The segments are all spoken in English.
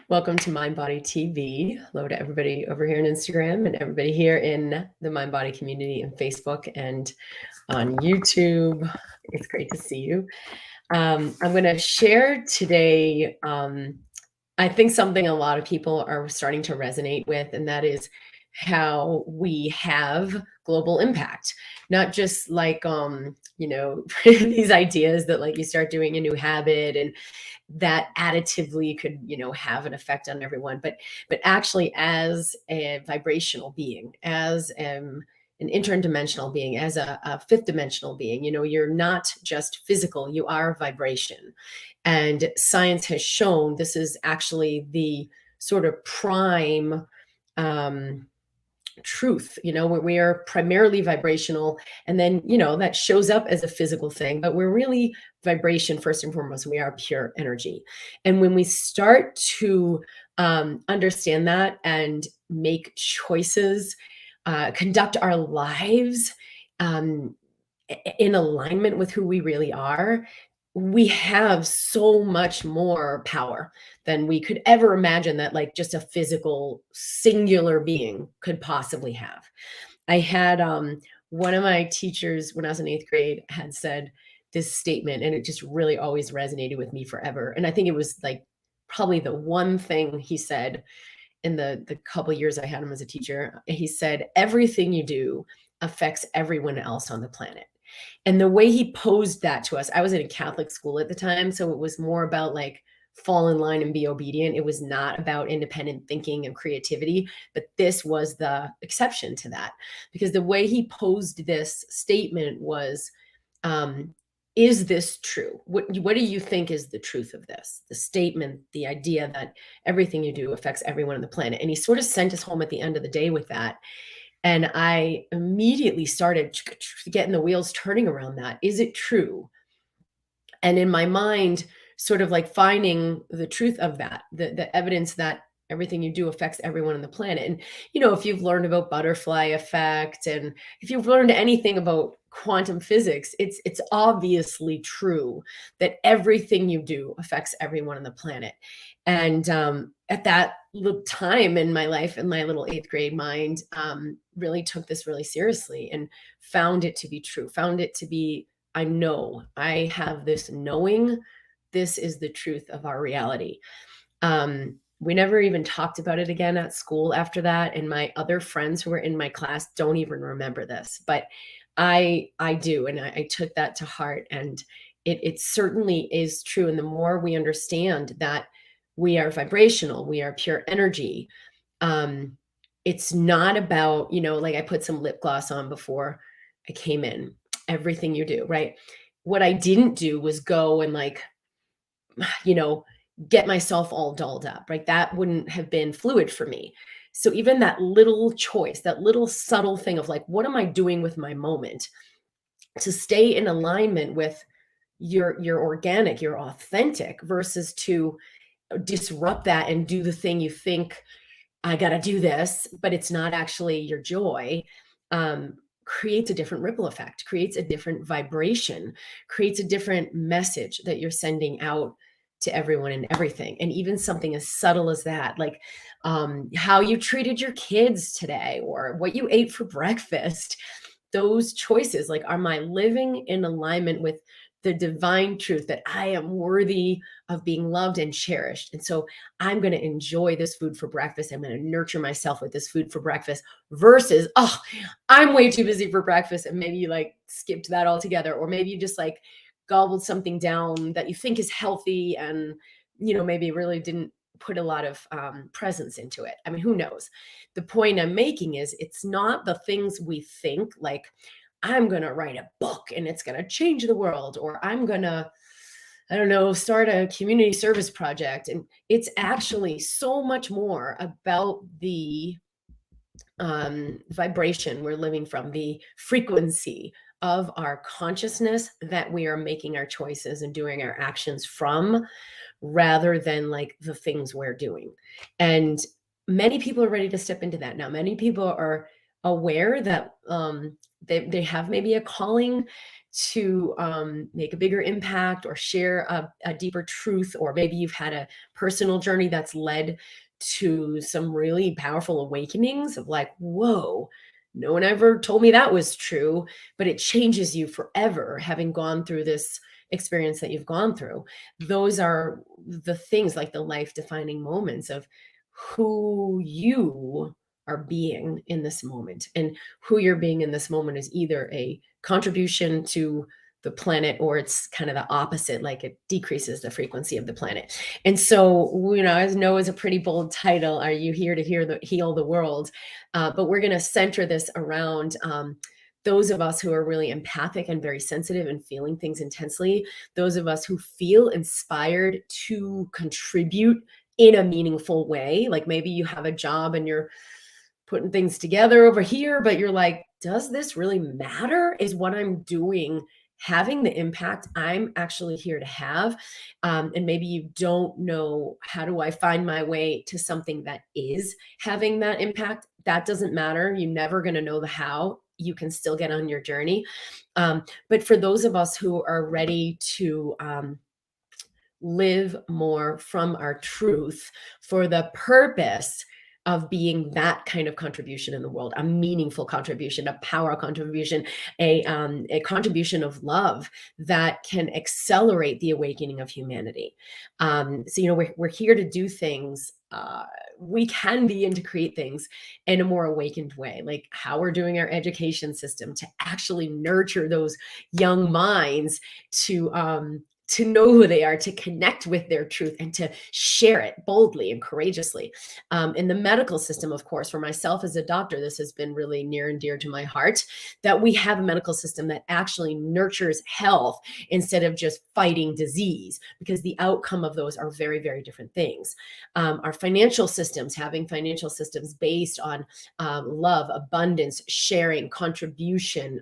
Welcome to MindBody TV. Hello to everybody over here on Instagram and everybody here in the MindBody community and Facebook and on YouTube. It's great to see you. I'm going to share today, I think something a lot of people are starting to resonate with, and that is how we have global impact. Not just like, these ideas that like you start doing a new habit and that additively could have an effect on everyone, but actually as a vibrational being, as an interdimensional being, as a fifth dimensional being. You're not just physical, you are vibration. And science has shown this is actually the sort of prime truth, where we are primarily vibrational, and then that shows up as a physical thing, but we're really vibration first and foremost. We are pure energy. And when we start to understand that and make choices, conduct our lives in alignment with who we really are, we have so much more power than we could ever imagine that like just a physical singular being could possibly have. I had one of my teachers when I was in 8th grade had said this statement, and it just really always resonated with me forever. And I think it was like probably the one thing he said in the couple years I had him as a teacher. He said, everything you do affects everyone else on the planet. And the way he posed that to us, I was in a Catholic school at the time, so it was more about like fall in line and be obedient. It was not about independent thinking and creativity, but this was the exception to that, because the way he posed this statement was, is this true? What do you think is the truth of this? The statement, the idea that everything you do affects everyone on the planet. And he sort of sent us home at the end of the day with that. And I immediately started getting the wheels turning around that. Is it true? And in my mind, sort of like finding the truth of that, the evidence that everything you do affects everyone on the planet. And, if you've learned about butterfly effect, and if you've learned anything about quantum physics, it's obviously true that everything you do affects everyone on the planet. And at that little time in my life, in my little 8th grade mind, really took this really seriously and found it to be true, found it to be, I know, I have this knowing, this is the truth of our reality. We never even talked about it again at school after that. And my other friends who were in my class don't even remember this, but I do. And I took that to heart, and it certainly is true. And the more we understand that we are vibrational, we are pure energy. It's not about, like I put some lip gloss on before I came in, everything you do, right? What I didn't do was go and like, get myself all dolled up, right? That wouldn't have been fluid for me. So even that little choice, that little subtle thing of like, what am I doing with my moment to stay in alignment with your organic, your authentic, versus to disrupt that and do the thing you think, I got to do this, but it's not actually your joy, creates a different ripple effect, creates a different vibration, creates a different message that you're sending out to everyone and everything. And even something as subtle as that, like how you treated your kids today or what you ate for breakfast, those choices, like, am I living in alignment with the divine truth that I am worthy of being loved and cherished? And so I'm going to enjoy this food for breakfast. I'm going to nurture myself with this food for breakfast versus, oh, I'm way too busy for breakfast. And maybe you like skipped that altogether, or maybe you just like gobbled something down that you think is healthy and, maybe really didn't put a lot of presence into it. I mean, who knows? The point I'm making is it's not the things we think like, I'm going to write a book and it's going to change the world, or I'm going to, I don't know, start a community service project. And it's actually so much more about the vibration we're living from, the frequency of our consciousness that we are making our choices and doing our actions from, rather than like the things we're doing. And many people are ready to step into that now. Many people are aware that they have maybe a calling to make a bigger impact or share a deeper truth, or maybe you've had a personal journey that's led to some really powerful awakenings of like, whoa, no one ever told me that was true, but it changes you forever having gone through this experience that you've gone through. Those are the things, like the life defining moments of who you are being in this moment. And who you're being in this moment is either a contribution to the planet, or it's kind of the opposite, like it decreases the frequency of the planet. And so, as know is a pretty bold title, are you here to heal the world? But we're going to center this around those of us who are really empathic and very sensitive and feeling things intensely, those of us who feel inspired to contribute in a meaningful way. Like maybe you have a job and you're putting things together over here, but you're like, does this really matter? Is what I'm doing having the impact I'm actually here to have? And maybe you don't know, how do I find my way to something that is having that impact? That doesn't matter. You're never going to know the how. You can still get on your journey. But for those of us who are ready to live more from our truth for the purpose of being that kind of contribution in the world, a meaningful contribution, a power contribution, a contribution of love that can accelerate the awakening of humanity. So, we're here to do things. We can begin to create things in a more awakened way, like how we're doing our education system to actually nurture those young minds to know who they are, to connect with their truth, and to share it boldly and courageously. In the medical system, of course, for myself as a doctor, this has been really near and dear to my heart, that we have a medical system that actually nurtures health instead of just fighting disease, because the outcome of those are very, very different things. Our financial systems, having financial systems based on love, abundance, sharing, contribution,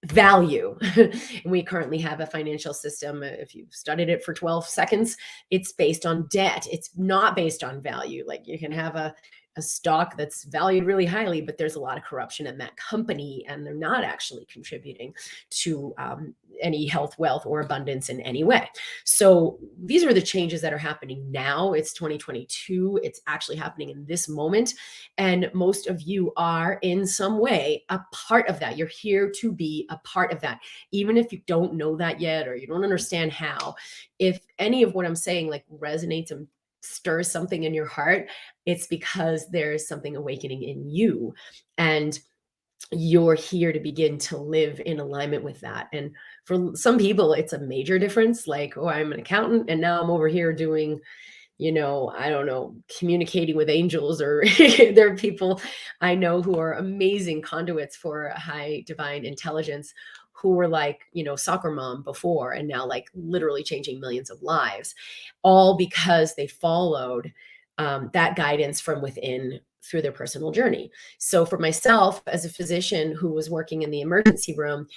value. And we currently have a financial system, if you've studied it for 12 seconds, it's based on debt. It's not based on value. Like you can have a stock that's valued really highly, but there's a lot of corruption in that company, and they're not actually contributing to any health, wealth, or abundance in any way. So these are the changes that are happening now. It's 2022. It's actually happening in this moment. And most of you are in some way a part of that. You're here to be a part of that. Even if you don't know that yet, or you don't understand how, if any of what I'm saying like resonates and stirs something in your heart, it's because there's something awakening in you. And you're here to begin to live in alignment with that. And for some people, it's a major difference. Like, oh, I'm an accountant and now I'm over here doing, I don't know, communicating with angels, or there are people I know who are amazing conduits for high divine intelligence, who were like, soccer mom before, and now like literally changing millions of lives, all because they followed that guidance from within through their personal journey. So for myself, as a physician who was working in the emergency room,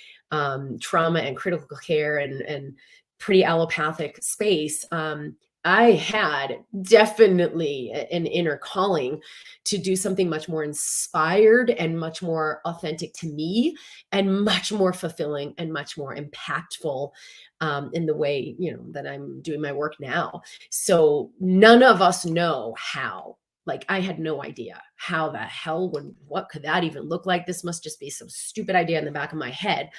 trauma and critical care, and pretty allopathic space, I had definitely an inner calling to do something much more inspired and much more authentic to me, and much more fulfilling and much more impactful in the way, that I'm doing my work now. So none of us know how. Like I had no idea how the hell what could that even look like? This must just be some stupid idea in the back of my head.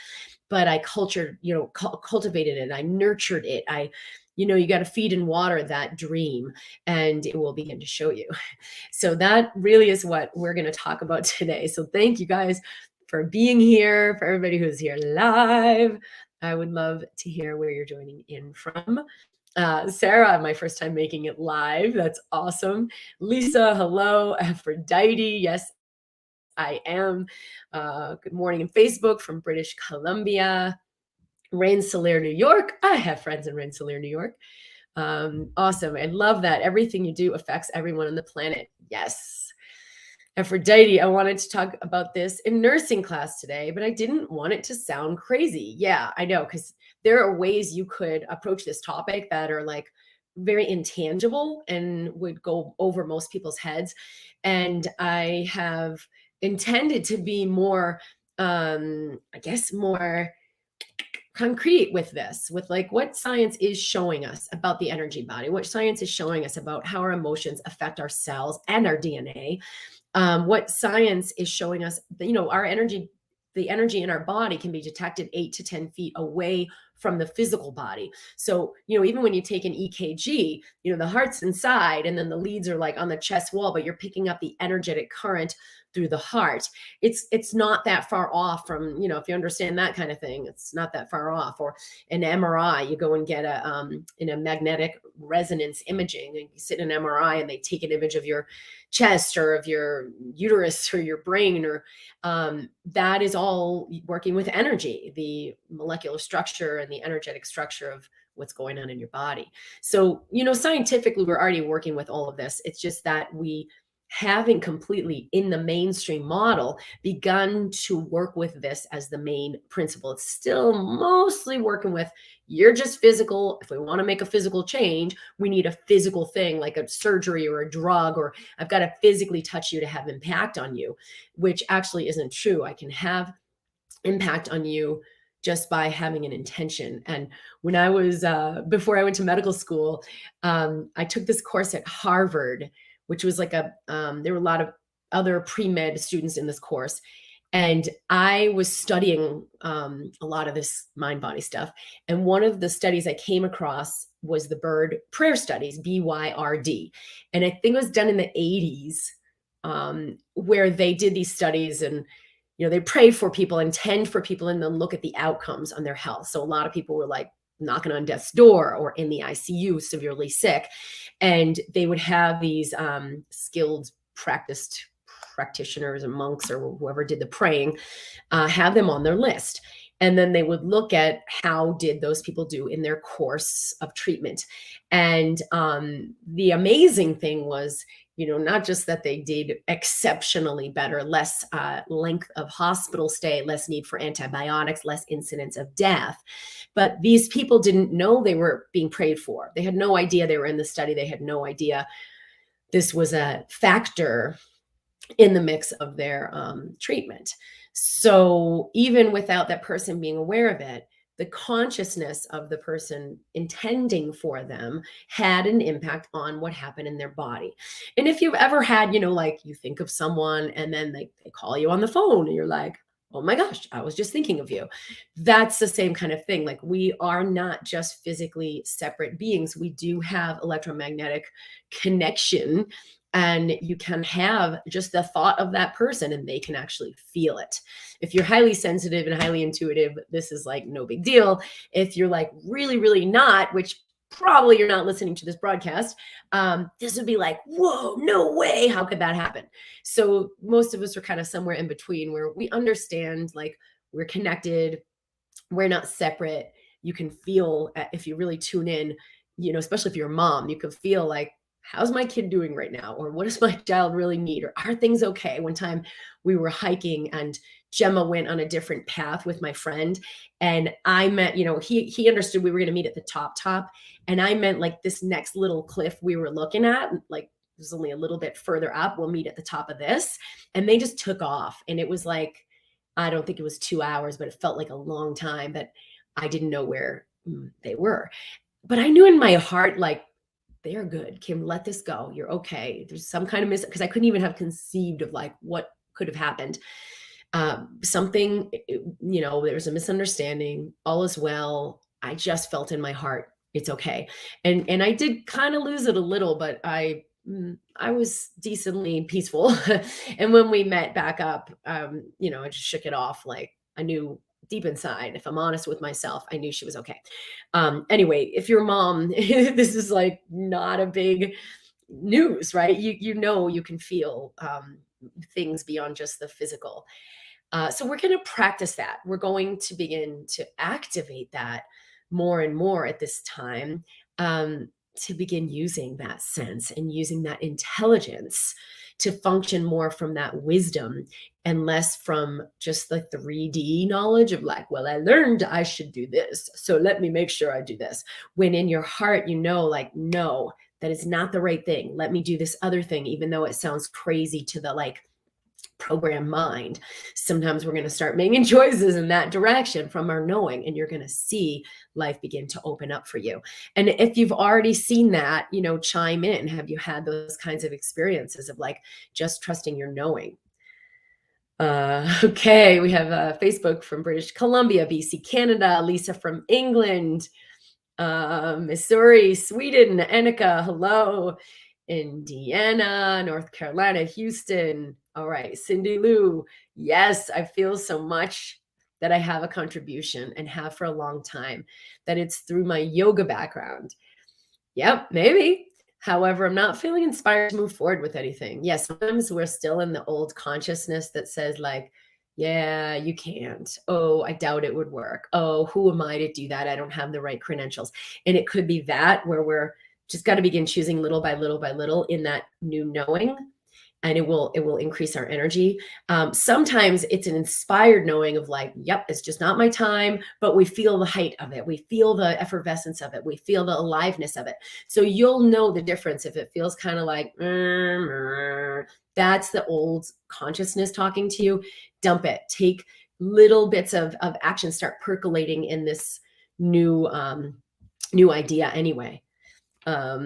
But I cultivated it. I nurtured it. You got to feed and water that dream, and it will begin to show you. So that really is what we're going to talk about today. So thank you guys for being here. For everybody who's here live, I would love to hear where you're joining in from. Sarah, my first time making it live. That's awesome. Lisa, hello. Aphrodite, yes, I am. Good morning in Facebook from British Columbia. Rensselaer, New York. I have friends in Rensselaer, New York. Awesome. I love that. Everything you do affects everyone on the planet. Yes. Aphrodite, I wanted to talk about this in nursing class today, but I didn't want it to sound crazy. Yeah, I know, because there are ways you could approach this topic that are like very intangible and would go over most people's heads. And I have intended to be more I guess more concrete with this, with like what science is showing us about the energy body, what science is showing us about how our emotions affect our cells and our DNA, what science is showing us that, our energy, the energy in our body can be detected 8 to 10 feet away from the physical body. So, even when you take an EKG, the heart's inside and then the leads are like on the chest wall, but you're picking up the energetic current through the heart. It's not that far off from, if you understand that kind of thing, it's not that far off. Or an MRI, you go and get in a magnetic resonance imaging, and you sit in an MRI and they take an image of your chest or of your uterus or your brain, or that is all working with energy, the molecular structure and the energetic structure of what's going on in your body. So, scientifically, we're already working with all of this. It's just that we haven't completely in the mainstream model begun to work with this as the main principle. It's still mostly working with, you're just physical. If we want to make a physical change, we need a physical thing like a surgery or a drug, or I've got to physically touch you to have impact on you, which actually isn't true. I can have impact on you just by having an intention. And when I was, before I went to medical school, I took this course at Harvard, which was like there were a lot of other pre-med students in this course. And I was studying a lot of this mind body stuff. And one of the studies I came across was the bird prayer studies, BYRD. And I think it was done in the 80s, where they did these studies and, they pray for people and tend for people and then look at the outcomes on their health. So a lot of people were like knocking on death's door or in the ICU, severely sick. And they would have these skilled, practiced practitioners and monks or whoever did the praying, have them on their list. And then they would look at how did those people do in their course of treatment. And the amazing thing was, not just that they did exceptionally better, less length of hospital stay, less need for antibiotics, less incidence of death, but these people didn't know they were being prayed for. They had no idea they were in the study. They had no idea this was a factor in the mix of their treatment. So even without that person being aware of it, the consciousness of the person intending for them had an impact on what happened in their body. And if you've ever had, like you think of someone and then they call you on the phone and you're like, oh my gosh, I was just thinking of you. That's the same kind of thing. Like, we are not just physically separate beings. We do have electromagnetic connection, and you can have just the thought of that person and they can actually feel it. If you're highly sensitive and highly intuitive, this is like no big deal. If you're like really, really not, which probably you're not listening to this broadcast, this would be like, whoa, no way. How could that happen? So most of us are kind of somewhere in between, where we understand like we're connected, we're not separate. You can feel, if you really tune in, especially if you're a mom, you can feel like, how's my kid doing right now? Or what does my child really need? Or are things okay? One time we were hiking and Gemma went on a different path with my friend, and I meant, he understood we were going to meet at the top, and I meant like this next little cliff we were looking at, like it was only a little bit further up. We'll meet at the top of this. And they just took off. And it was like, I don't think it was 2 hours, but it felt like a long time, but I didn't know where they were. But I knew in my heart, like, they're good. Kim, let this go. You're okay. There's some kind of because I couldn't even have conceived of like what could have happened. Something, there was a misunderstanding. All is well. I just felt in my heart, it's okay. And I did kind of lose it a little, but I was decently peaceful. And when we met back up, I just shook it off. Like, I knew deep inside, if I'm honest with myself, I knew she was okay. Anyway, if you're a mom, this is like not a big news, right? You can feel things beyond just the physical. So we're going to practice that. We're going to begin to activate that more and more at this time, to begin using that sense and using that intelligence to function more from that wisdom and less from just the 3D knowledge of like, well, I learned I should do this, so let me make sure I do this. When in your heart, like, no, that is not the right thing. Let me do this other thing, even though it sounds crazy to the like program mind. Sometimes we're going to start making choices in that direction from our knowing, and you're going to see life begin to open up for you. And if you've already seen that, chime in. Have you had those kinds of experiences of like just trusting your knowing? Okay, we have Facebook from British Columbia, BC, Canada, Lisa from England, Missouri, Sweden, Annika, hello. Indiana, North Carolina, Houston. All right, Cindy Lou. Yes, I feel so much that I have a contribution and have for a long time, that it's through my yoga background. Yep, maybe. However, I'm not feeling inspired to move forward with anything. Yes, sometimes we're still in the old consciousness that says like, yeah, you can't. Oh, I doubt it would work. Oh, who am I to do that? I don't have the right credentials. And it could be that where we're just got to begin choosing little by little by little in that new knowing, and it will increase our energy. Sometimes it's an inspired knowing of like, yep, it's just not my time, but we feel the height of it. We feel the effervescence of it. We feel the aliveness of it. So you'll know the difference if it feels kind of like, that's the old consciousness talking to you. Dump it. Take little bits of action, start percolating in this new idea anyway. I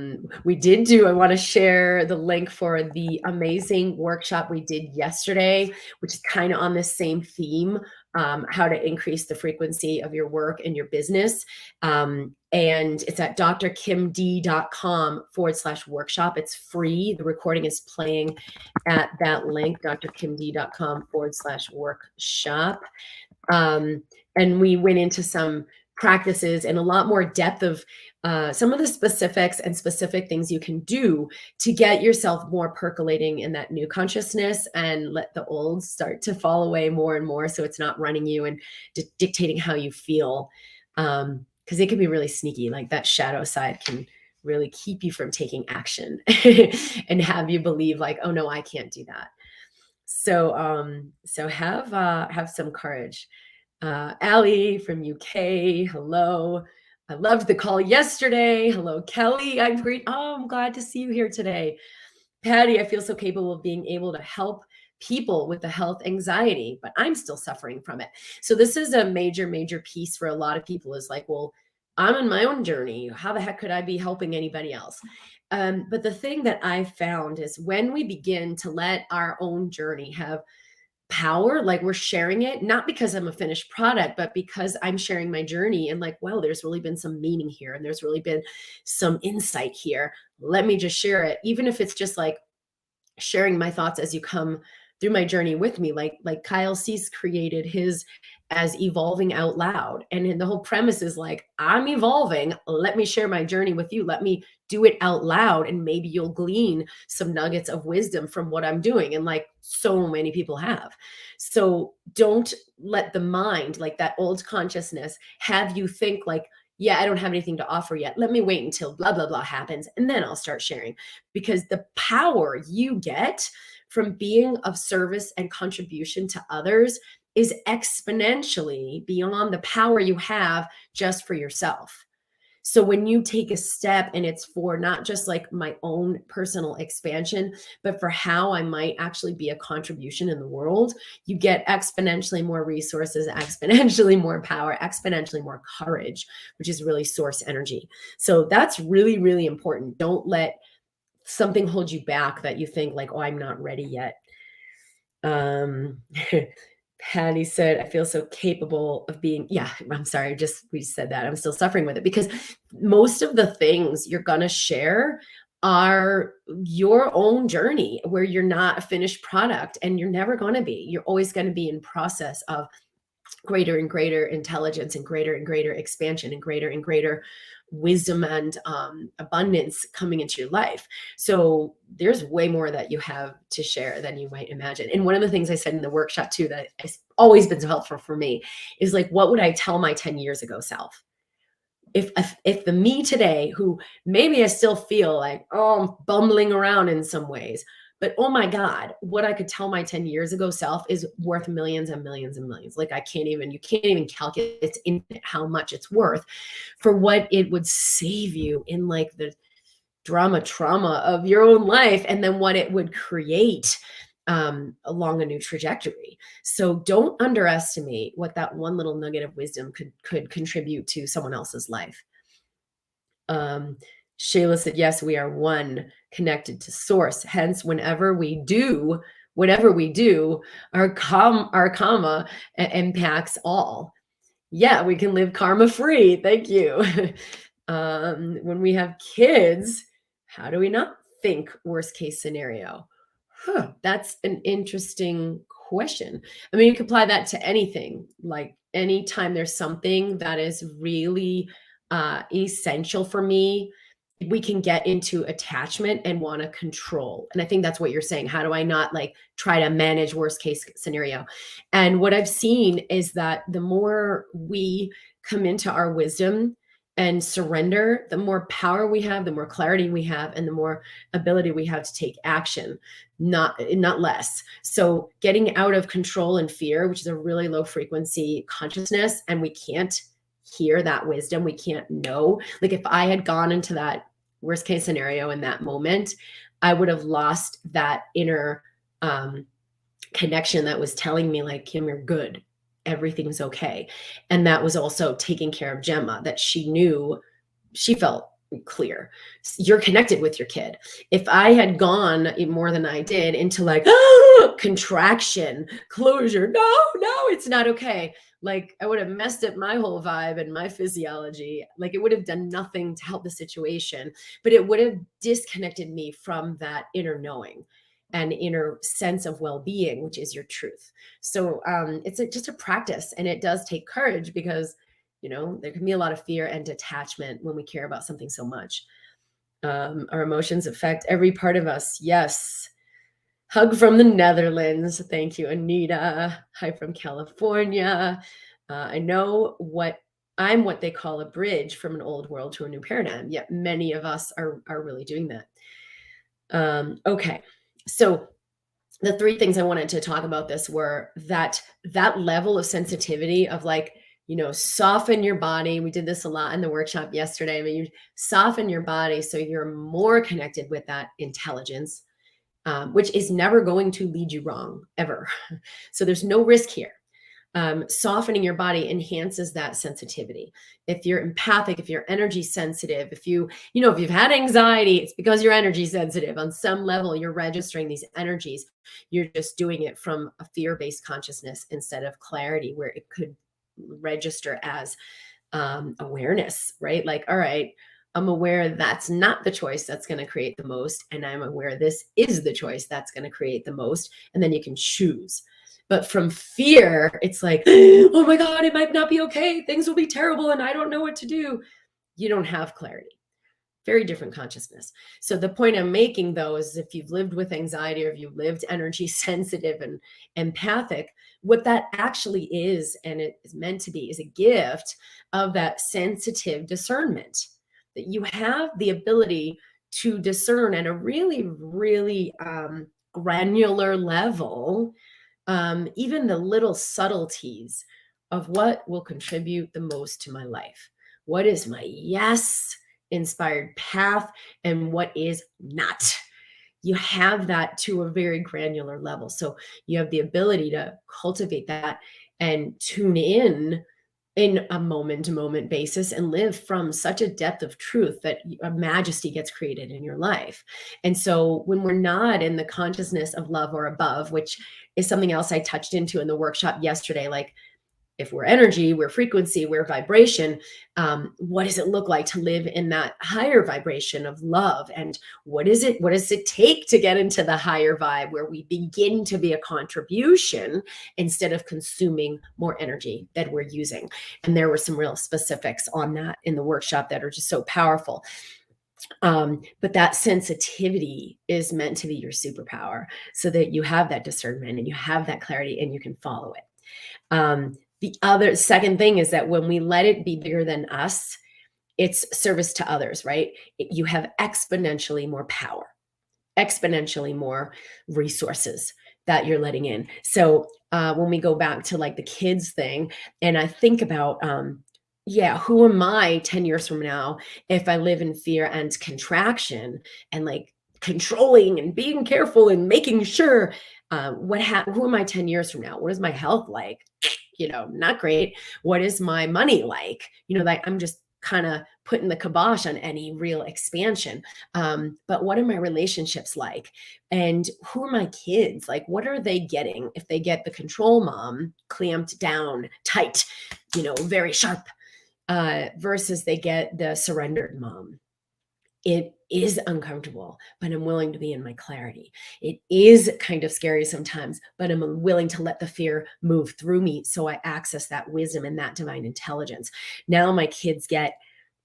want to share the link for the amazing workshop we did yesterday, which is kind of on the same theme, how to increase the frequency of your work and your business. And it's at drkimd.com/workshop. It's free. The recording is playing at that link, drkimd.com/workshop. And we went into some practices and a lot more depth of some of the specifics and specific things you can do to get yourself more percolating in that new consciousness and let the old start to fall away more and more, so it's not running you and dictating how you feel. Because it can be really sneaky. Like that shadow side can really keep you from taking action and have you believe like, oh no, I can't do that. So have some courage. Allie from UK, hello. I loved the call yesterday. Hello, Kelly. I'm great. Oh, I'm glad to see you here today. Patty, I feel so capable of being able to help people with the health anxiety, but I'm still suffering from it. So this is a major, major piece for a lot of people is like, well, I'm on my own journey. How the heck could I be helping anybody else? But the thing that I've found is when we begin to let our own journey have power, like we're sharing it, not because I'm a finished product, but because I'm sharing my journey and like, well, there's really been some meaning here and there's really been some insight here. Let me just share it. Even if it's just like sharing my thoughts as you come through my journey with me, like Kyle Cease created his as evolving out loud. And the whole premise is like, I'm evolving. Let me share my journey with you. Let me do it out loud. And maybe you'll glean some nuggets of wisdom from what I'm doing. And like so many people have. So don't let the mind, like that old consciousness, have you think like, yeah, I don't have anything to offer yet. Let me wait until blah, blah, blah happens. And then I'll start sharing, because the power you get from being of service and contribution to others is exponentially beyond the power you have just for yourself. So when you take a step and it's for not just like my own personal expansion, but for how I might actually be a contribution in the world, you get exponentially more resources, exponentially more power, exponentially more courage, which is really source energy. So that's really, really important. Don't let something hold you back that you think like, oh, I'm not ready yet. Patty said, I feel so capable of being, yeah, I'm sorry, we said that. I'm still suffering with it because most of the things you're going to share are your own journey where you're not a finished product, and you're never going to be. You're always going to be in process of greater and greater intelligence and greater expansion and greater wisdom and abundance coming into your life. So there's way more that you have to share than you might imagine. And one of the things I said in the workshop too, that has always been so helpful for me, is like, what would I tell my 10 years ago self? If the me today, who maybe I still feel like, oh, I'm bumbling around in some ways, but oh my God, what I could tell my 10 years ago self is worth millions and millions and millions. Like you can't even calculate, it's infinite how much it's worth for what it would save you in like the trauma of your own life, and then what it would create along a new trajectory. So don't underestimate what that one little nugget of wisdom could contribute to someone else's life. Um, Shayla said, yes, we are one, connected to source. Hence, whenever we do, whatever we do, our karma impacts all. Yeah, we can live karma free. Thank you. When we have kids, how do we not think worst case scenario? That's an interesting question. I mean, you can apply that to anything. Like anytime there's something that is really essential for me, we can get into attachment and want to control. And I think that's what you're saying. How do I not like try to manage worst case scenario? And what I've seen is that the more we come into our wisdom and surrender, the more power we have, the more clarity we have, and the more ability we have to take action, not less. So getting out of control and fear, which is a really low frequency consciousness, and we can't hear that wisdom, we can't know. Like if I had gone into that worst case scenario in that moment, I would have lost that inner connection that was telling me like, Kim, you're good, everything's okay. And that was also taking care of Gemma, that she knew, she felt clear. You're connected with your kid. If I had gone more than I did into like contraction, closure, no, it's not okay. Like I would have messed up my whole vibe and my physiology. Like it would have done nothing to help the situation, but it would have disconnected me from that inner knowing and inner sense of well-being, which is your truth. So it's just a practice, and it does take courage because there can be a lot of fear and detachment when we care about something so much. Our emotions affect every part of us. Yes. Hug from the Netherlands. Thank you, Anita. Hi from California. I know I'm what they call a bridge from an old world to a new paradigm. Yet many of us are really doing that. Okay. So the three things I wanted to talk about this were that level of sensitivity of like, soften your body. We did this a lot in the workshop yesterday. I mean, you soften your body so you're more connected with that intelligence, which is never going to lead you wrong ever. So there's no risk here. Softening your body enhances that sensitivity. If you're empathic, if you're energy sensitive, if you've had anxiety, it's because you're energy sensitive. On some level, you're registering these energies. You're just doing it from a fear-based consciousness instead of clarity, where it could register as awareness, right? Like, all right, I'm aware that's not the choice that's going to create the most. And I'm aware this is the choice that's going to create the most. And then you can choose. But from fear, it's like, oh my God, it might not be okay. Things will be terrible and I don't know what to do. You don't have clarity. Very different consciousness. So the point I'm making, though, is if you've lived with anxiety or if you've lived energy sensitive and empathic, what that actually is, and it is meant to be, is a gift of that sensitive discernment, that you have the ability to discern at a really, really granular level, even the little subtleties of what will contribute the most to my life. What is my yes inspired path and what is not? You have that to a very granular level. So you have the ability to cultivate that and tune in a moment to moment basis and live from such a depth of truth that a majesty gets created in your life. And so when we're not in the consciousness of love or above, which is something else I touched into in the workshop yesterday, like if we're energy, we're frequency, we're vibration, what does it look like to live in that higher vibration of love? And what does it take to get into the higher vibe where we begin to be a contribution instead of consuming more energy that we're using? And there were some real specifics on that in the workshop that are just so powerful. But that sensitivity is meant to be your superpower so that you have that discernment and you have that clarity and you can follow it. The other second thing is that when we let it be bigger than us, it's service to others, right? You have exponentially more power, exponentially more resources that you're letting in. So when we go back to like the kids thing, and I think about, who am I 10 years from now if I live in fear and contraction and like controlling and being careful and making sure, Who am I 10 years from now? What is my health like? Not great. What is my money like? Like I'm just kind of putting the kibosh on any real expansion. But what are my relationships like? And who are my kids? Like, what are they getting if they get the control mom clamped down tight, very sharp, versus they get the surrendered mom? It is uncomfortable, but I'm willing to be in my clarity. It is kind of scary sometimes, but I'm willing to let the fear move through me so I access that wisdom and that divine intelligence. Now my kids get,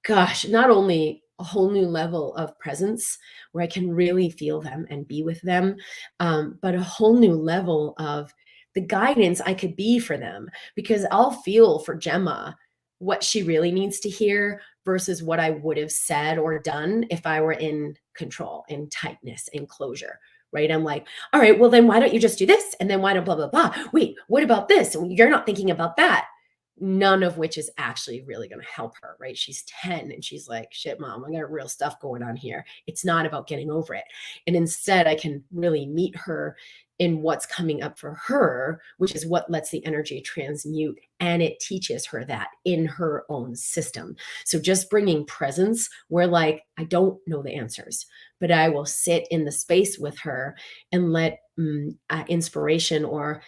gosh, not only a whole new level of presence where I can really feel them and be with them, but a whole new level of the guidance I could be for them, because I'll feel for Gemma what she really needs to hear versus what I would have said or done if I were in control, in tightness, in closure, right? I'm like, all right, well, then why don't you just do this? And then why don't blah, blah, blah? Wait, what about this? You're not thinking about that. None of which is actually really going to help her, right? She's 10 and she's like, shit, mom, I got real stuff going on here. It's not about getting over it. And instead, I can really meet her in what's coming up for her, which is what lets the energy transmute. And it teaches her that in her own system. So just bringing presence where, like, I don't know the answers, but I will sit in the space with her and let inspiration or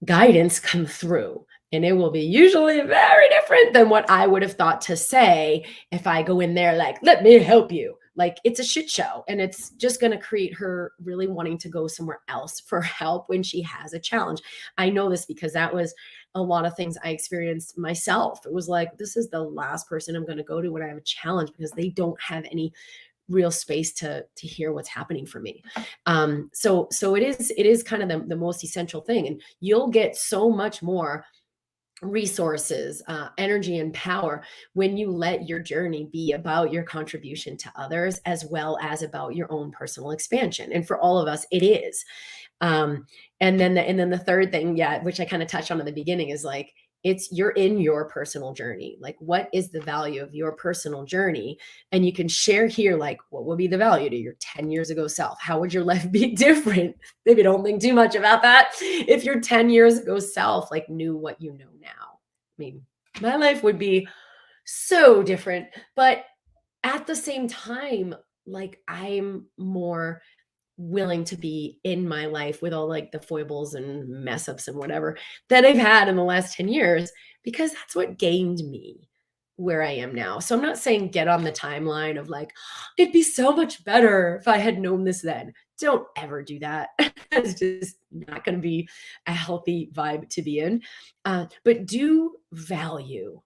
guidance come through. And it will be usually very different than what I would have thought to say if I go in there like, let me help you. Like, it's a shit show. And it's just going to create her really wanting to go somewhere else for help when she has a challenge. I know this because that was a lot of things I experienced myself. It was like, this is the last person I'm going to go to when I have a challenge, because they don't have any real space to hear what's happening for me. So it is kind of the most essential thing. And you'll get so much more resources, energy, and power when you let your journey be about your contribution to others as well as about your own personal expansion. And for all of us, it is. And then the third thing, yeah, which I kind of touched on in the beginning, is like, you're in your personal journey. Like, what is the value of your personal journey? And you can share here, like, what would be the value to your 10 years ago self? How would your life be different? Maybe don't think too much about that. If your 10 years ago self, like, knew what you know now, I mean, my life would be so different. But at the same time, like, I'm more willing to be in my life with all, like, the foibles and mess ups and whatever that I've had in the last 10 years, because that's what gained me where I am now. So I'm not saying get on the timeline of like, it'd be so much better if I had known this then. Don't ever do that. It's just not going to be a healthy vibe to be in. But do value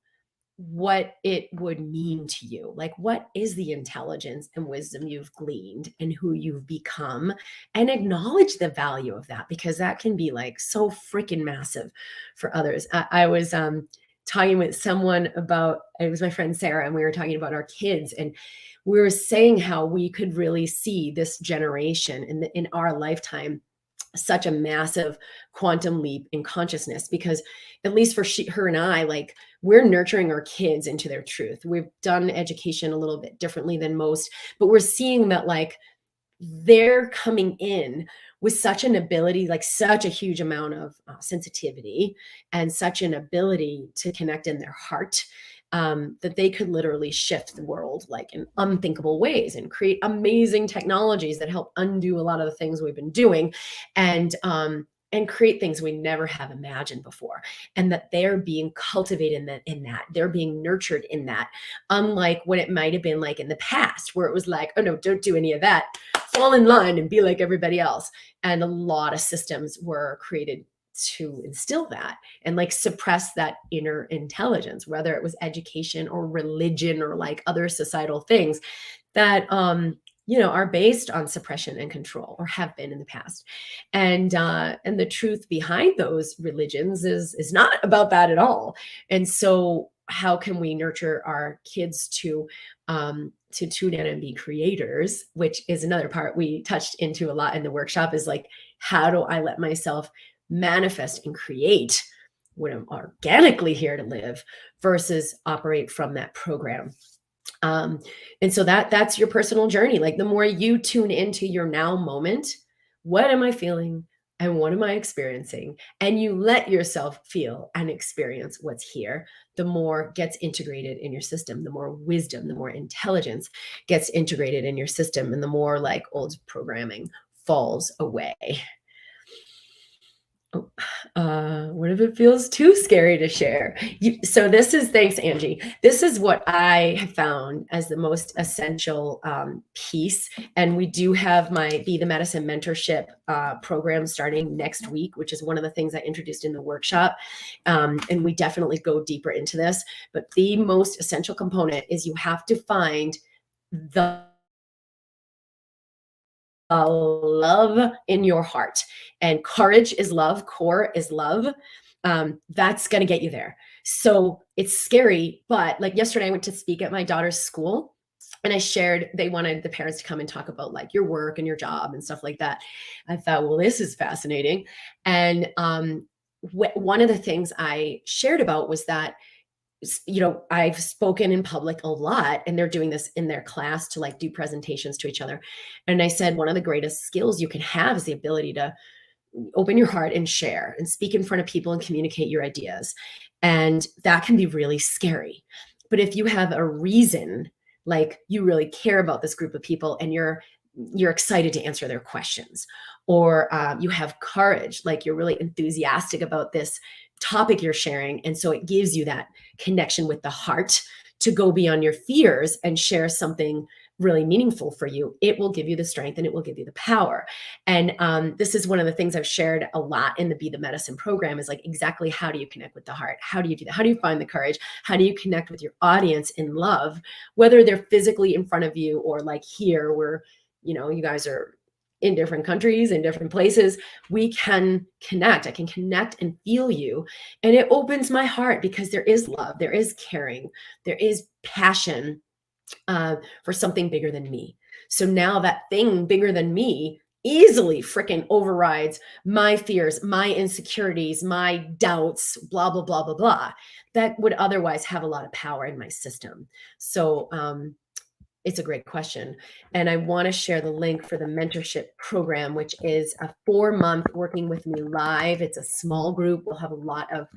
what it would mean to you. Like, what is the intelligence and wisdom you've gleaned and who you've become, and acknowledge the value of that, because that can be like so freaking massive for others. I was talking with someone about, it was my friend Sarah, and we were talking about our kids, and we were saying how we could really see this generation in our lifetime such a massive quantum leap in consciousness, because at least for her and I, like, we're nurturing our kids into their truth. We've done education a little bit differently than most, but we're seeing that, like, they're coming in with such an ability, like such a huge amount of sensitivity and such an ability to connect in their heart, that they could literally shift the world like in unthinkable ways and create amazing technologies that help undo a lot of the things we've been doing, and create things we never have imagined before. And that they're being cultivated in that they're being nurtured in that, unlike what it might have been like in the past, where it was like, oh no, don't do any of that, fall in line and be like everybody else. And a lot of systems were created to instill that and like suppress that inner intelligence, whether it was education or religion or like other societal things that are based on suppression and control, or have been in the past. And the truth behind those religions is not about that at all. And so how can we nurture our kids to tune in and be creators, which is another part we touched into a lot in the workshop, is like, how do I let myself manifest and create what I'm organically here to live, versus operate from that program. And so that's your personal journey. Like, the more you tune into your now moment, what am I feeling? and what am I experiencing? And you let yourself feel and experience what's here, the more gets integrated in your system, the more wisdom, the more intelligence gets integrated in your system, and the more like old programming falls away. Oh, what if it feels too scary to share? So this is, thanks, Angie. This is what I have found as the most essential piece. And we do have my Be the Medicine mentorship program starting next week, which is one of the things I introduced in the workshop. And we definitely go deeper into this. But the most essential component is you have to find the love in your heart. And courage is love, core is love. That's going to get you there. So it's scary, but like yesterday I went to speak at my daughter's school, and I shared, they wanted the parents to come and talk about like your work and your job and stuff like that. I thought, well, this is fascinating. And one of the things I shared about was that, you know, I've spoken in public a lot, and they're doing this in their class to like do presentations to each other. And I said, one of the greatest skills you can have is the ability to open your heart and share and speak in front of people and communicate your ideas. And that can be really scary. But if you have a reason, like you really care about this group of people and you're excited to answer their questions, or you have courage, like you're really enthusiastic about this topic you're sharing, and so it gives you that connection with the heart to go beyond your fears and share something really meaningful for you, it will give you the strength and it will give you the power. And this is one of the things I've shared a lot in the Be the Medicine program, is like, exactly how do you connect with the heart? How do you do that? How do you find the courage? How do you connect with your audience in love, whether they're physically in front of you or like here where, you know, you guys are in different countries, in different places, we can connect. I can connect and feel you. And it opens my heart because there is love, there is caring, there is passion for something bigger than me. So now that thing bigger than me easily freaking overrides my fears, my insecurities, my doubts, blah, blah, blah, blah, blah, that would otherwise have a lot of power in my system. So, it's a great question. And I want to share the link for the mentorship program, which is a 4-month working with me live. It's a small group. We'll have a lot of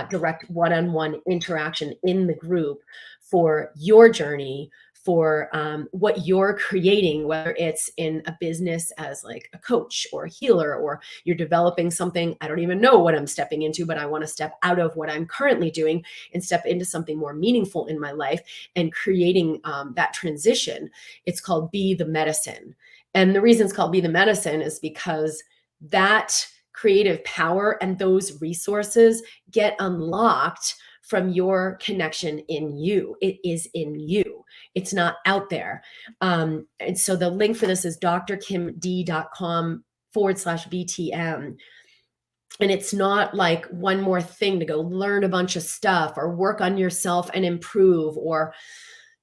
direct one-on-one interaction in the group for your journey, for what you're creating, whether it's in a business as like a coach or a healer, or you're developing something. I don't even know what I'm stepping into, but I want to step out of what I'm currently doing and step into something more meaningful in my life and creating that transition. It's called Be the Medicine. And the reason it's called Be the Medicine is because that creative power and those resources get unlocked from your connection in you. It is in you. It's not out there. And so the link for this is drkimd.com/BTM. And it's not like one more thing to go learn a bunch of stuff or work on yourself and improve or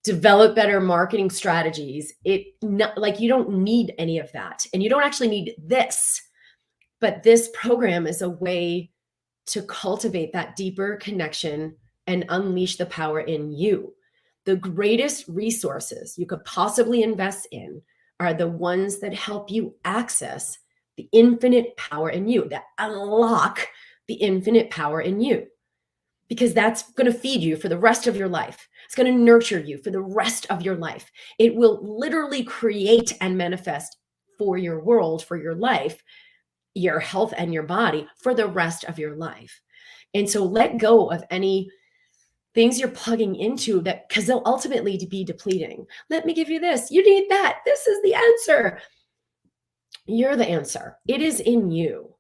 develop better marketing strategies. Like you don't need any of that. And you don't actually need this. But this program is a way to cultivate that deeper connection and unleash the power in you. The greatest resources you could possibly invest in are the ones that help you access the infinite power in you, that unlock the infinite power in you, because that's going to feed you for the rest of your life. It's going to nurture you for the rest of your life. It will literally create and manifest for your world, for your life, your health and your body for the rest of your life. And so let go of any things you're plugging into that, because they'll ultimately be depleting. Let me give you this. You need that. This is the answer. You're the answer. It is in you.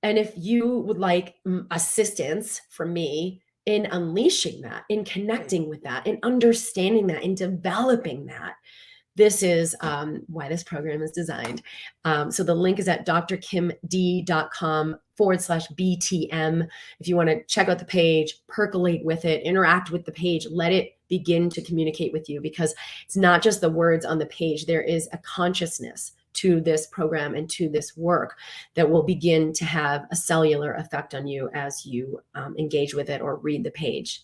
And if you would like assistance from me in unleashing that, in connecting with that, in understanding that, in developing that, this is why this program is designed. So the link is at drkimd.com/BTM. If you want to check out the page, percolate with it, interact with the page, let it begin to communicate with you, because it's not just the words on the page. There is a consciousness to this program and to this work that will begin to have a cellular effect on you as you engage with it or read the page.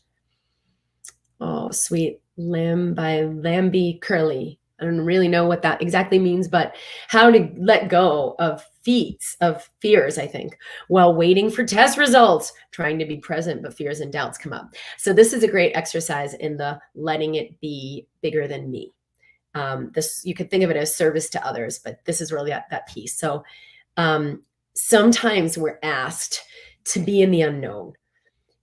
Oh, sweet. Limb by Lambie Curley. I don't really know what that exactly means, but how to let go of fears, I think, while waiting for test results, trying to be present, but fears and doubts come up. So this is a great exercise in the letting it be bigger than me. This, you could think of it as service to others, but this is really that piece. So sometimes we're asked to be in the unknown.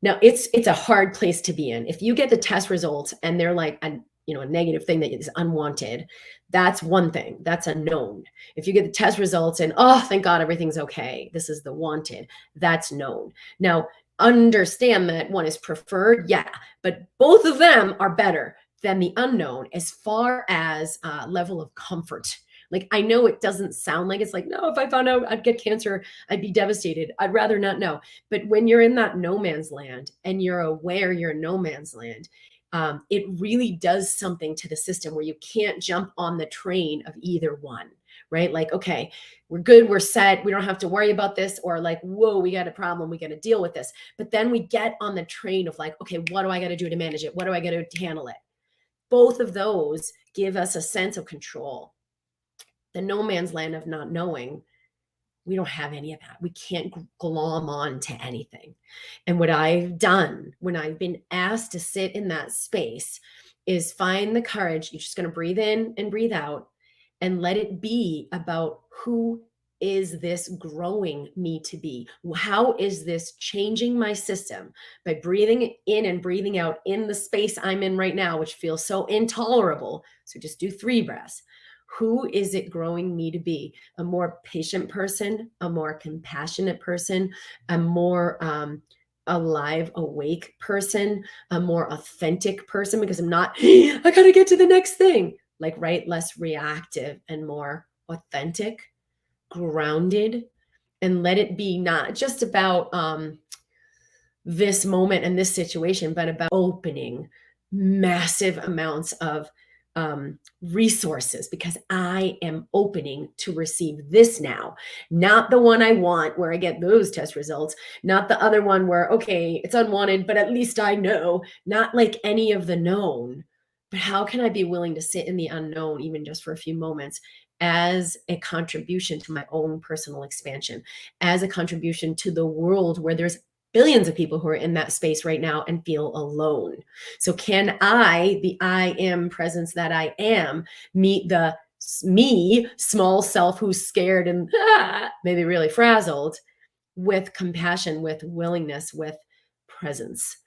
Now it's a hard place to be in. If you get the test results and they're like a negative thing that is unwanted, that's one thing. That's a known. If you get the test results and, oh, thank God everything's okay, this is the wanted, that's known. Now understand that one is preferred, yeah, but both of them are better than the unknown as far as level of comfort. Like, I know it doesn't sound like, it's like, no, if I found out I'd get cancer, I'd be devastated. I'd rather not know. But when you're in that no man's land and you're aware you're in no man's land, it really does something to the system where you can't jump on the train of either one, right? Like, okay, we're good, we're set, we don't have to worry about this, or like, whoa, we got a problem, we got to deal with this. But then we get on the train of like, okay, what do I got to do to manage it? What do I got to handle it? Both of those give us a sense of control. The no man's land of not knowing, we don't have any of that. We can't glom on to anything. And what I've done when I've been asked to sit in that space is find the courage. You're just going to breathe in and breathe out and let it be about, who is this growing me to be? How is this changing my system by breathing in and breathing out in the space I'm in right now, which feels so intolerable? So just do 3 breaths. Who is it growing me to be? A more patient person, a more compassionate person, a more alive, awake person, a more authentic person, because I'm not, I got to get to the next thing. Like, right? Less reactive and more authentic, grounded, and let it be not just about this moment and this situation, but about opening massive amounts of resources, because I am opening to receive this now, not the one I want where I get those test results, not the other one where, okay, it's unwanted, but at least I know, not like any of the known. But how can I be willing to sit in the unknown, even just for a few moments, as a contribution to my own personal expansion, as a contribution to the world where there's billions of people who are in that space right now and feel alone. So can I, the I am presence that I am, meet the me, small self who's scared and maybe really frazzled, with compassion, with willingness, with presence?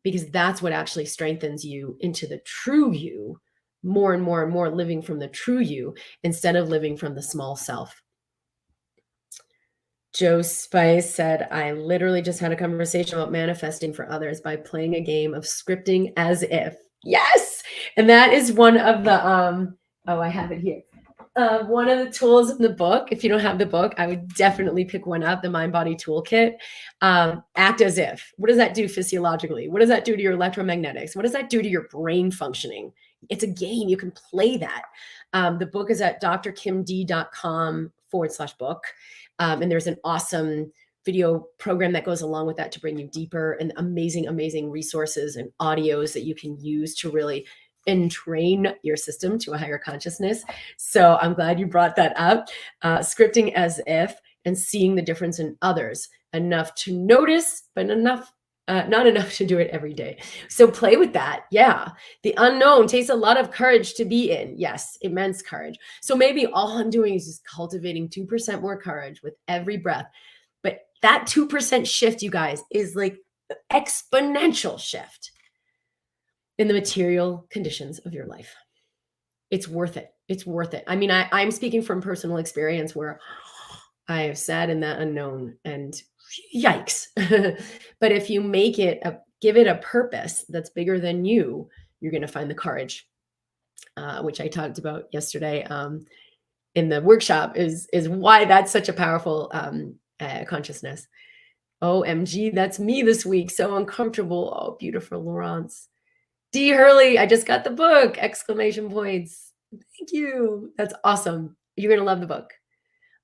Because that's what actually strengthens you into the true you, more and more and more living from the true you instead of living from the small self. Joe Spice said, I literally just had a conversation about manifesting for others by playing a game of scripting as if. Yes. And that is one of the, oh, I have it here. One of the tools in the book. If you don't have the book, I would definitely pick one up, the MindBody Toolkit. Act as if. What does that do physiologically? What does that do to your electromagnetics? What does that do to your brain functioning? It's a game. You can play that. The book is at drkimd.com/book. And there's an awesome video program that goes along with that to bring you deeper, and amazing, amazing resources and audios that you can use to really entrain your system to a higher consciousness. So I'm glad you brought that up. Scripting as if, and seeing the difference in others, enough to notice, but not enough to do it every day. So play with that. Yeah. The unknown takes a lot of courage to be in. Yes, immense courage. So maybe all I'm doing is just cultivating 2% more courage with every breath. But that 2% shift, you guys, is like exponential shift in the material conditions of your life. It's worth it. It's worth it. I mean, I'm speaking from personal experience where I have sat in that unknown and yikes. But if you make it give it a purpose that's bigger than you, you're going to find the courage, which I talked about yesterday in the workshop, is why that's such a powerful consciousness. OMG, that's me this week. So uncomfortable. Oh, beautiful, Laurence. D. Hurley, I just got the book! Exclamation points. Thank you. That's awesome. You're going to love the book.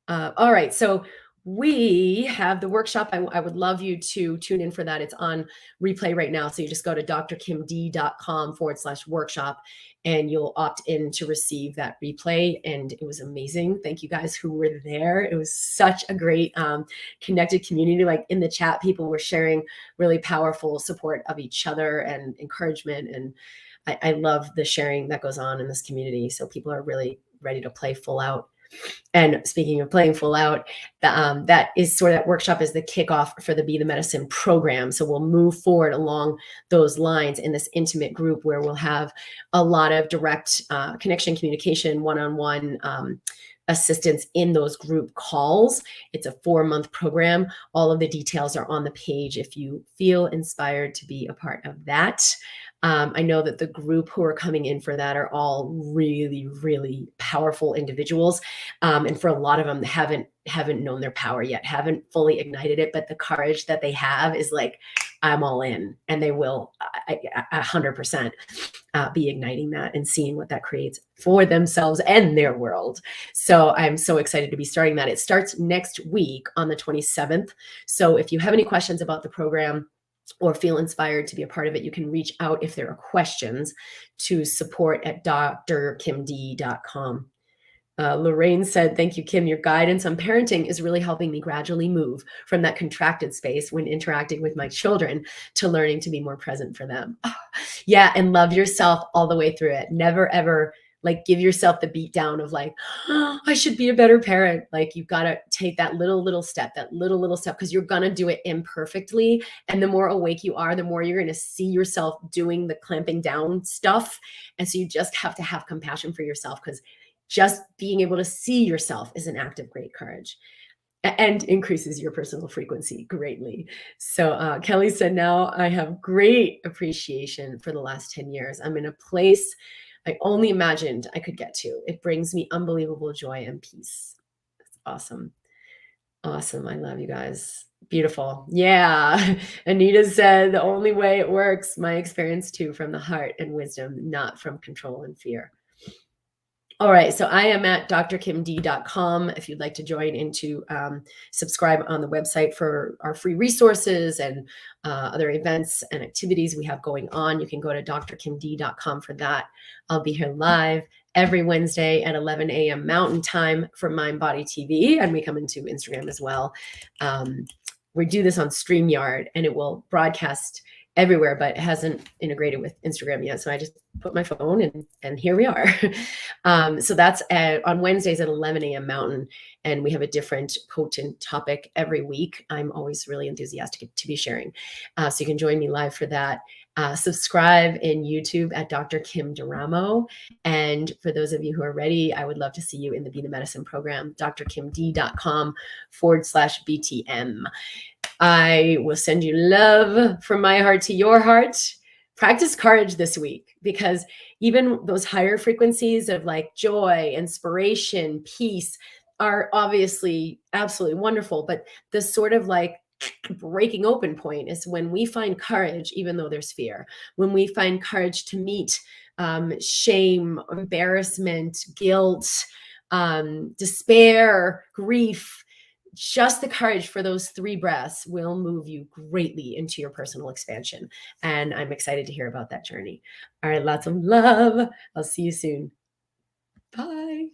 All right. So We have the workshop. I would love you to tune in for that. It's on replay right now. So you just go to drkimd.com/workshop and you'll opt in to receive that replay. And it was amazing. Thank you guys who were there. It was such a great connected community. Like in the chat, people were sharing really powerful support of each other and encouragement. And I love the sharing that goes on in this community. So people are really ready to play full out. And speaking of playing full out, that is sort of that workshop is the kickoff for the Be the Medicine program. So we'll move forward along those lines in this intimate group where we'll have a lot of direct connection, communication, one-on-one assistance in those group calls. It's a 4-month program. All of the details are on the page if you feel inspired to be a part of that. I know that the group who are coming in for that are all really, really powerful individuals. And for a lot of them haven't known their power yet, haven't fully ignited it, but the courage that they have is like, I'm all in, and they will 100% be igniting that and seeing what that creates for themselves and their world. So I'm so excited to be starting that. It starts next week on the 27th. So if you have any questions about the program, or feel inspired to be a part of it, you can reach out if there are questions to support@drkimd.com. Lorraine said, thank you, Kim. Your guidance on parenting is really helping me gradually move from that contracted space when interacting with my children to learning to be more present for them. Yeah, and love yourself all the way through it. Never, ever like give yourself the beat down of like, oh, I should be a better parent. Like you've got to take that little step, because you're going to do it imperfectly. And the more awake you are, the more you're going to see yourself doing the clamping down stuff. And so you just have to have compassion for yourself, because just being able to see yourself is an act of great courage and increases your personal frequency greatly. So Kelly said, now I have great appreciation for the last 10 years. I'm in a place I only imagined I could get to. It brings me unbelievable joy and peace. That's awesome. Awesome. I love you guys. Beautiful. Yeah. Anita said, the only way it works, my experience too, from the heart and wisdom, not from control and fear. All right, so I am at drkimd.com if you'd like to join into subscribe on the website for our free resources and other events and activities we have going on. You can go to drkimd.com for that. I'll be here live every Wednesday at 11 a.m. Mountain Time for MindBody TV, and we come into Instagram as well. We do this on StreamYard, and it will broadcast everywhere, but it hasn't integrated with Instagram yet. So I just put my phone and here we are. So that's on Wednesdays at 11 a.m. Mountain. And we have a different potent topic every week. I'm always really enthusiastic to be sharing. So you can join me live for that. Subscribe in YouTube at Dr. Kim Duramo. And for those of you who are ready, I would love to see you in the Be the Medicine program, drkimd.com/BTM. I will send you love from my heart to your heart. Practice courage this week, because even those higher frequencies of like joy, inspiration, peace are obviously absolutely wonderful. But the sort of like breaking open point is when we find courage, even though there's fear, when we find courage to meet shame, embarrassment, guilt, despair, grief. Just the courage for those 3 breaths will move you greatly into your personal expansion. And I'm excited to hear about that journey. All right, lots of love. I'll see you soon. Bye.